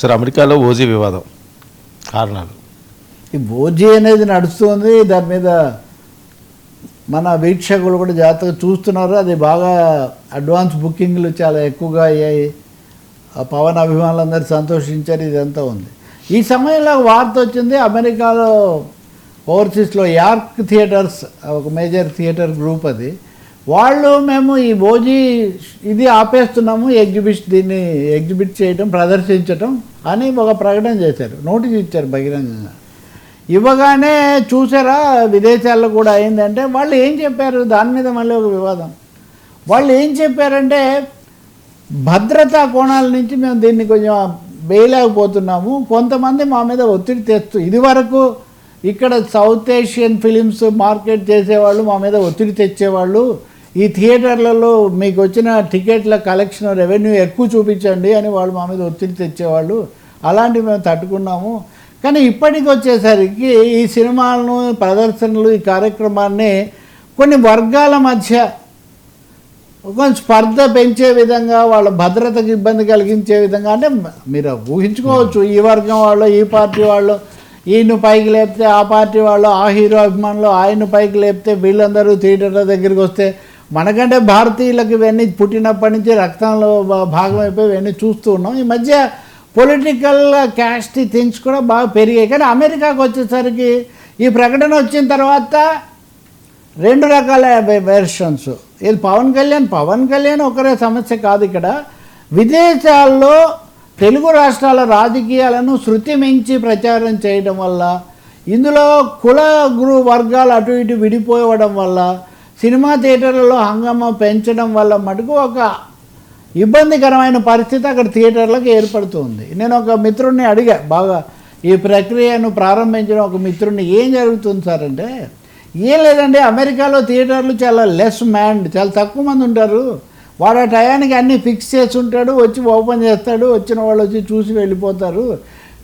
సరే, అమెరికాలో ఓజీ వివాదం కారణాలు. ఈ ఓజీ అనేది నడుస్తుంది, దాని మీద మన వీక్షకులు కూడా జాగ్రత్తగా చూస్తున్నారు. అది బాగా అడ్వాన్స్ బుకింగ్లు చాలా ఎక్కువగా అయ్యాయి. పవన్ అభిమానులందరూ సంతోషించారు. ఇదంతా ఉంది. ఈ సమయంలో వార్త వచ్చింది, అమెరికాలో ఓవర్సీస్లో యార్క్ థియేటర్స్, ఒక మేజర్ థియేటర్ గ్రూప్, అది వాళ్ళు మేము ఈ ఓజీ ఇది ఆపేస్తున్నాము, దీన్ని ఎగ్జిబిట్ చేయటం, ప్రదర్శించటం అని ఒక ప్రకటన చేశారు, నోటీస్ ఇచ్చారు బహిరంగంగా. ఇవ్వగానే చూసారా విదేశాల్లో కూడా అయిందంటే, వాళ్ళు ఏం చెప్పారు దాని మీద మళ్ళీ ఒక వివాదం. వాళ్ళు ఏం చెప్పారంటే, భద్రతా కోణాల నుంచి మేము దీన్ని కొంచెం వేయలేకపోతున్నాము, కొంతమంది మా మీద ఒత్తిడి తెస్తూ, ఇదివరకు ఇక్కడ సౌత్ ఏషియన్ ఫిలిమ్స్ మార్కెట్ చేసేవాళ్ళు మా మీద ఒత్తిడి తెచ్చేవాళ్ళు, ఈ థియేటర్లలో మీకు వచ్చిన టికెట్ల కలెక్షన్ రెవెన్యూ ఎక్కువ చూపించండి అని వాళ్ళు మా మీద ఒత్తిడి తెచ్చేవాళ్ళు, అలాంటివి మేము తట్టుకున్నాము. కానీ ఇప్పటికి వచ్చేసరికి ఈ సినిమాలను, ప్రదర్శనలు, ఈ కార్యక్రమాన్ని కొన్ని వర్గాల మధ్య కొంచెం స్పర్ధ పెంచే విధంగా, వాళ్ళ భద్రతకు ఇబ్బంది కలిగించే విధంగా, అంటే మీరు ఊహించుకోవచ్చు, ఈ వర్గం వాళ్ళు, ఈ పార్టీ వాళ్ళు ఈయన పైకి లేపితే ఆ పార్టీ వాళ్ళు, ఆ హీరో అభిమానులు ఆయన పైకి లేపితే వీళ్ళందరూ థియేటర్ల దగ్గరికి వస్తే, మనకంటే భారతీయులకు ఇవన్నీ పుట్టినప్పటి నుంచి రక్తంలో భాగం అయిపోయి ఇవన్నీ చూస్తూ ఉన్నాం. ఈ మధ్య పొలిటికల్ క్యాస్ట్ థింగ్స్ కూడా బాగా పెరిగాయి. కానీ అమెరికాకు వచ్చేసరికి ఈ ప్రకటన వచ్చిన తర్వాత రెండు రకాల వెర్షన్స్. ఇది పవన్ కళ్యాణ్ ఒకరే సమస్య కాదు. ఇక్కడ విదేశాల్లో తెలుగు రాష్ట్రాల రాజకీయాలను శృతి మించి ప్రచారం చేయడం వల్ల, ఇందులో కుల వర్గాలు అటు ఇటు విడిపోవడం వల్ల, సినిమా థియేటర్లలో హంగామా పెంచడం వల్ల మటుకు ఒక ఇబ్బందికరమైన పరిస్థితి అక్కడ థియేటర్లకు ఏర్పడుతుంది. నేను ఒక మిత్రుడిని అడిగా, బాగా ఈ ప్రక్రియను ప్రారంభించిన ఒక మిత్రుడిని, ఏం జరుగుతుంది సార్ అంటే, ఏం లేదండి, అమెరికాలో థియేటర్లు చాలా లెస్ మ్యాన్డ్, చాలా తక్కువ మంది ఉంటారు, వాడు ఆ టయానికి అన్నీ ఫిక్స్ చేసి ఉంటాడు, వచ్చి ఓపెన్ చేస్తాడు, వచ్చిన వాళ్ళు వచ్చి చూసి వెళ్ళిపోతారు.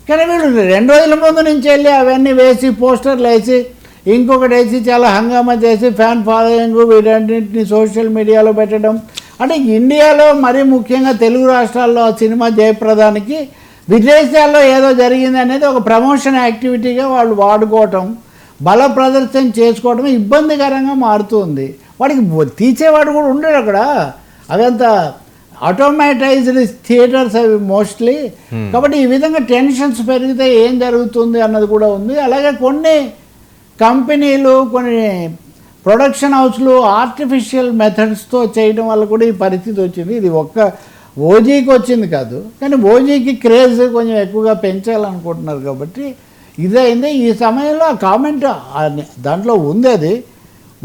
కానీ వీళ్ళు 2 రోజుల ముందు నుంచి వెళ్ళి అవన్నీ వేసి, పోస్టర్లు వేసి, ఇంకొకటి వేసి, చాలా హంగామా చేసి, ఫ్యాన్ ఫాలోయింగ్, వీటన్నింటినీ సోషల్ మీడియాలో పెట్టడం. అంటే ఇండియాలో మరీ ముఖ్యంగా తెలుగు రాష్ట్రాల్లో సినిమా జయప్రదానికి విదేశాల్లో ఏదో జరిగింది అనేది ఒక ప్రమోషన్ యాక్టివిటీగా వాళ్ళు వాడుకోవటం, బల ప్రదర్శన చేసుకోవడం ఇబ్బందికరంగా మారుతుంది. వాడికి తీసేవాడు కూడా ఉండడు అక్కడ. అదంతా ఆటోమేటైజ్డ్ థియేటర్స్ అవి మోస్ట్లీ. కాబట్టి ఈ విధంగా టెన్షన్స్ పెరిగితే ఏం జరుగుతుంది అన్నది కూడా ఉంది. అలాగే కొన్ని కంపెనీలు, కొన్ని ప్రొడక్షన్ హౌస్లు ఆర్టిఫిషియల్ మెథడ్స్తో చేయడం వల్ల కూడా ఈ పరిస్థితి వచ్చింది. ఇది ఒక్క ఓజీకి వచ్చింది కాదు, కానీ ఓజీకి క్రేజ్ కొంచెం ఎక్కువగా పెంచాలనుకుంటున్నారు కాబట్టి ఇదైంది. ఈ సమయంలో ఆ కామెంట్ దాంట్లో ఉంది. అది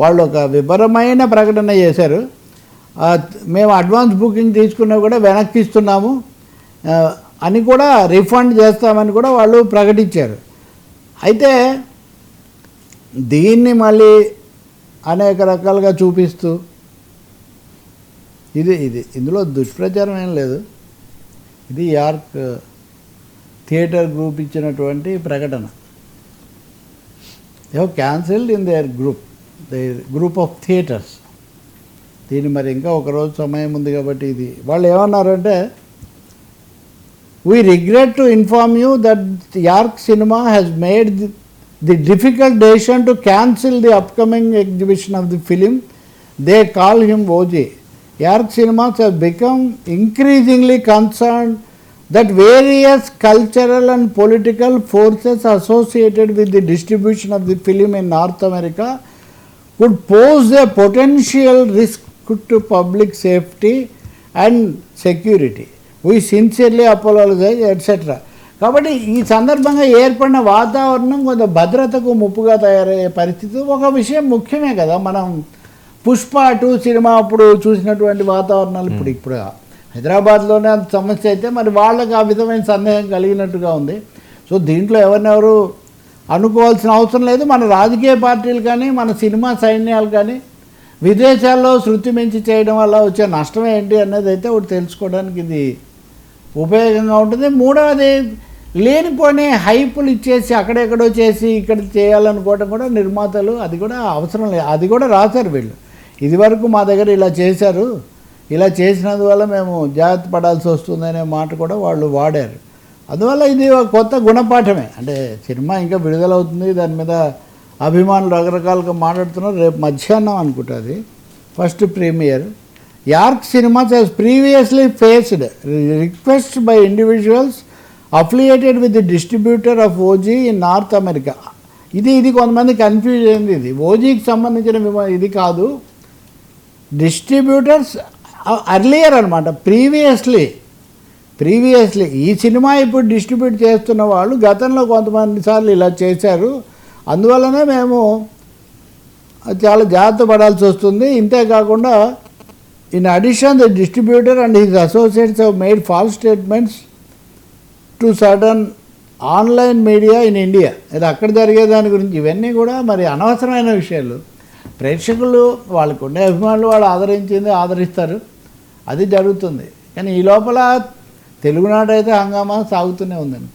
వాళ్ళు ఒక వివరమైన ప్రకటన చేశారు. మేము అడ్వాన్స్ బుకింగ్ తీసుకున్నా కూడా వెనక్కి ఇస్తున్నాము అని కూడా, రిఫండ్ చేస్తామని కూడా వాళ్ళు ప్రకటించారు. అయితే దీన్ని మళ్ళీ అనేక రకాలుగా చూపిస్తూ, ఇందులో దుష్ప్రచారం ఏం లేదు, ఇది యార్క్ థియేటర్ గ్రూప్ ఇచ్చినటువంటి ప్రకటన. They have cancelled in there group of theatres. దీన్ని మరి ఇంకా ఒకరోజు సమయం ఉంది కాబట్టి, ఇది వాళ్ళు ఏమన్నారంటే, we regret to inform you that York cinema has made the difficult decision to cancel the upcoming exhibition of the film they call him OG. York cinemas have become increasingly concerned that various cultural and political forces associated with the distribution of the film in North America could pose a potential risk to public safety and security. We sincerely apologize, etc. కాబట్టి ఈ సందర్భంగా ఏర్పడిన వాతావరణం కొంత భద్రతకు ముప్పుగా తయారయ్యే పరిస్థితి. ఒక విషయం ముఖ్యమే కదా, మనం పుష్ప 2 సినిమా అప్పుడు చూసినటువంటి వాతావరణాలు ఇప్పుడు హైదరాబాద్లోనే అంత సమస్య అయితే మరి వాళ్ళకి ఆ విధమైన సందేహం కలిగినట్టుగా ఉంది. సో దీంట్లో ఎవరినెవరు అనుకోవాల్సిన అవసరం లేదు. మన రాజకీయ పార్టీలు కానీ, మన సినిమా సైన్యాలు కానీ విదేశాల్లో శృతి మించి చేయడం వల్ల వచ్చే నష్టం ఏంటి అనేది అయితే ఒకటి తెలుసుకోవడానికి ఇది ఉపయోగంగా ఉంటుంది. మూడవది, లేనిపోని హైపులు ఇచ్చేసి అక్కడెక్కడో చేసి ఇక్కడ చేయాలనుకోవడం కూడా నిర్మాతలు, అది కూడా అవసరం లేదు. అది కూడా రాశారు వీళ్ళు, ఇదివరకు మా దగ్గర ఇలా చేశారు, ఇలా చేసినందువల్ల మేము జాగ్రత్త పడాల్సి వస్తుందనే మాట కూడా వాళ్ళు వాడారు. అందువల్ల ఇది ఒక కొత్త గుణపాఠమే. అంటే సినిమా ఇంకా విడుదలవుతుంది, దాని మీద అభిమానులు రకరకాలుగా మాట్లాడుతున్నారు. రేపు మధ్యాహ్నం అనుకుంటుంది first premiere. York cinemas has previously faced request by individuals affiliated with the distributor of OG in North America. ఇది కొంతమంది కన్ఫ్యూజ్ అయింది. ఇది ఓజీకి సంబంధించిన ఇది కాదు, డిస్ట్రిబ్యూటర్స్ అర్లియర్ అనమాట. ప్రీవియస్లీ ఈ సినిమా ఇప్పుడు డిస్ట్రిబ్యూట్ చేస్తున్న వాళ్ళు గతంలో కొంతమంది సార్లు ఇలా చేశారు, అందువల్లనే మేము చాలా జాగ్రత్త పడాల్సి వస్తుంది. ఇంతేకాకుండా in addition the distributor and his associates have made false statements to certain online media in India. ఇది అక్కడ జరిగే దాని గురించి ఇవన్నీ కూడా మరి అనవసరమైన విషయాలు. ప్రేక్షకులు వాళ్ళకు ఉండే అభిమానులు వాళ్ళు ఆదరిస్తారు, అది జరుగుతుంది. కానీ ఈ లోపల తెలుగునాట అయితే హంగామా సాగుతూనే ఉందండి.